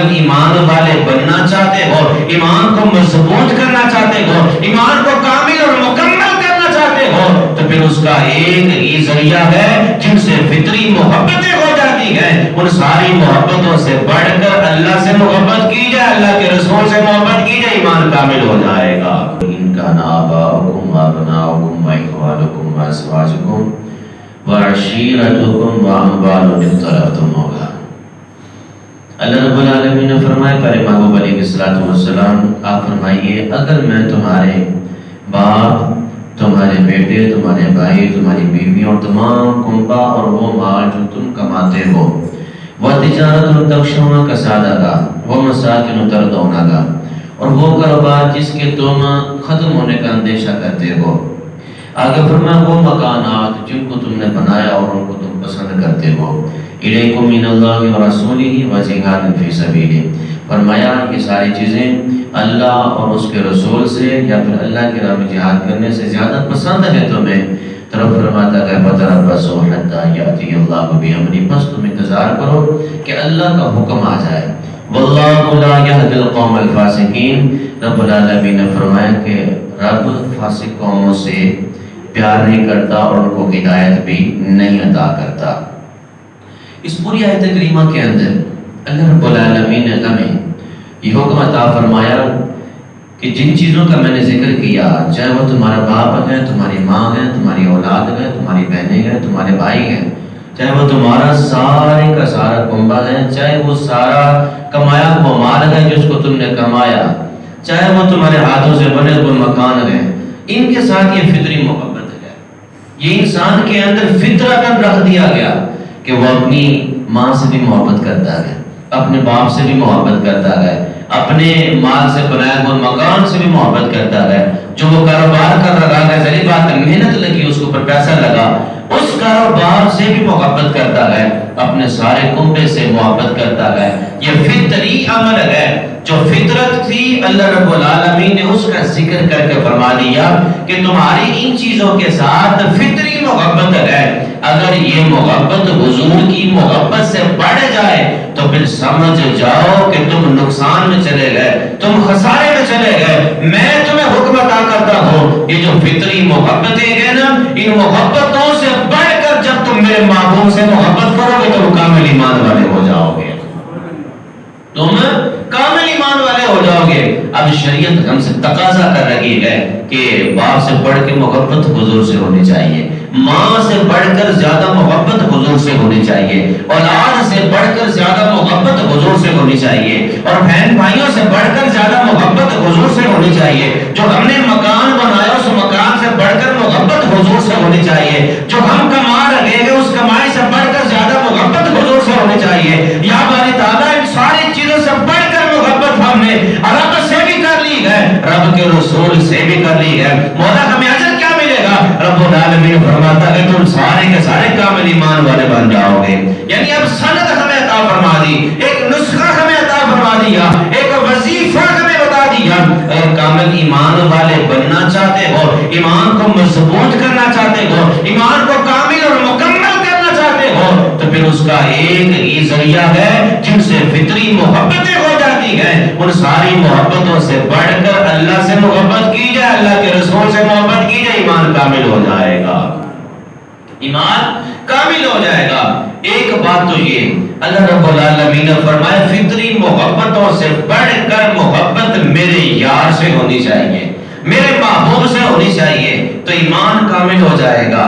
کامل ایمان والے بننا چاہتے ہو، ایمان کو مضبوط کرنا چاہتے ہو، ایمان کو کامل اور مکمل کرنا چاہتے ہو، تو پھر اس کا ایک ہی ذریعہ ہے جن سے فطری محبتیں ہو جاتی ہیں۔ ان ساری محبتوں سے بڑھ کر اللہ سے محبت کی جائے، اللہ کے رسول سے محبت کی جائے، ایمان کامل ہو جائے گا۔ ان کان آباؤکم وابناؤکم واخوانکم وازواجکم وعشیرتکم واموال اقترفتموها۔ اللہ رب العالمین نے فرمایا پیارے محبوب علیہ السلام، آپ فرمائیے اگر میں تمہارے باپ، تمہارے بیٹے، تمہارے بھائی، تمہاری بیوی اور تمام کنبہ اور وہ مال جو تم کماتے ہو، وَتِجَارَةٌ تَخْشَوْنَ كَسَادَهَا وَمَسَاكِنُ تَرْضَوْنَهَا، اور وہ کاروبار جس کے تم ختم ہونے کا اندیشہ کرتے ہو۔ آگے فرمایا وہ مکانات جن کو تم نے بنایا اور ان کو تم پسند کرتے ہو، الیکم من اللہ ورسولہ وجہاد فی سبیلہ، فرمایا یہ ساری چیزیں اللہ اور اس کے رسول سے یا پھر اللہ کی راہ میں جہاد کرنے سے زیادہ پسند ہے تمہیں۔ طرف فرماتا ہے فتربصوا حتی یأتی اللہ بامرہ، بس تم انتظار کرو کہ اللہ کا حکم آ جائے۔ واللہ لا یہدی القوم الفاسقین، رب العالمین نے فرمایا کہ رب فاسق قوموں سے پیار نہیں کرتا اور ان کو ہدایت بھی نہیں عطا کرتا۔ اس پوری آیت کریمہ کے اندر اللہ رب العالمین نے ہمیں یہ حکم عطا فرمایا کہ جن چیزوں کا میں نے ذکر کیا، چاہے وہ تمہارا باپ ہے، تمہاری ماں ہے، تمہاری اولاد ہے، تمہاری بہنیں ہیں، تمہارے بھائی ہیں، چاہے وہ تمہارا سارے کا سارا کنبہ ہے، چاہے وہ سارا کمایا ہوا مال ہے جس کو تم نے کمایا، چاہے وہ تمہارے ہاتھوں سے بنے ہوئے مکان ہیں، ان کے ساتھ یہ فطری محبت ہے۔ یہ انسان کے اندر فطرتاً رکھ دیا گیا کہ وہ اپنی ماں سے بھی محبت کرتا ہے، اپنے باپ سے بھی محبت کرتا ہے، اپنے مال سے بنائے ہوئے مکان سے بھی محبت کرتا ہے، جو وہ کاروبار کر رہا ہے، ذریعہ بات ہے محنت لگی، اس کے اوپر پیسہ لگا، اس کاروبار سے بھی محبت کرتا ہے، اپنے سارے کنبے سے محبت کرتا ہے۔ یہ فطری عمل ہے جو فطرت تھی، اللہ رب العالمین نے اس کا ذکر کر کے فرما دیا کہ تمہاری ان چیزوں کے ساتھ فطری محبت ہے۔ اگر یہ محبت حضور کی محبت سے بڑھ جائے تو پھر سمجھ جاؤ کہ تم نقصان میں چلے گئے، تم خسارے میں چلے گئے۔ میں تمہیں حکم عطا کرتا ہوں، یہ جو فطری محبتیں ہیں نا، ان محبتوں سے بڑھ کر جب تم میرے محبوب سے محبت کرو گے تو کامل ایمان والے ہو جاؤ گے، تم کامل ایمان والے ہو جاؤ گے۔ اب شریعت ہم سے تقاضا کر رہی ہے کہ باپ سے بڑھ کے محبت حضور سے ہونی چاہیے، ماں سے بڑھ کر زیادہ محبت حضور سے ہونی چاہیے، اولاد سے بڑھ کر زیادہ محبت حضور سے ہونی چاہیے، اور بہن بھائیوں سے بڑھ کر زیادہ محبت حضور سے ہونی چاہیے۔ جو ہم نے مکان بنایا اس مکان سے بڑھ کر محبت حضور سے ہونی چاہیے، جو ہم کما رہے ہیں اس کمائی سے بڑھ کر زیادہ محبت حضور سے ہونی چاہیے۔ یا باری تعالیٰ ان ساری چیزوں سے بڑھ کر محبت ہم نے رب سے بھی کر لی ہے، رب کے رسول سے بھی کر لی ہے۔ مولا ہمیں اجر کیا ملے گا؟ رب العالمین فرماتا ہے تم سارے کے سارے کامل ایمان والے بن جاؤ گے۔ یعنی اب سند ہمیں عطا فرما دی، ایک نسخہ ہمیں عطا فرما دیا، ایک وظیفہ ہمیں بتا دیا۔ اگر کامل ایمان والے بننا چاہتے ہو، ایمان کو مضبوط کرنا چاہتے ہو، ایمان کو کامل اور مکمل کرنا چاہتے ہو، تو پھر اس کا ایک ہی ذریعہ ہے جن سے فطری محبتیں ہو جاتی ہیں۔ ان ساری محبتوں سے بڑھ کر اللہ سے محبت کی جائے، اللہ کے رسول سے محبت کی جائے، ایمان کامل ہو جائے گا، ایمان کامل ہو جائے گا۔ ایک بات تو یہ اللہ رب العالمین نے فرمایا فطری محبتوں سے بڑھ کر محبت میرے یار سے ہونی چاہیے، میرے محبوب سے ہونی چاہیے، تو ایمان کامل ہو جائے گا۔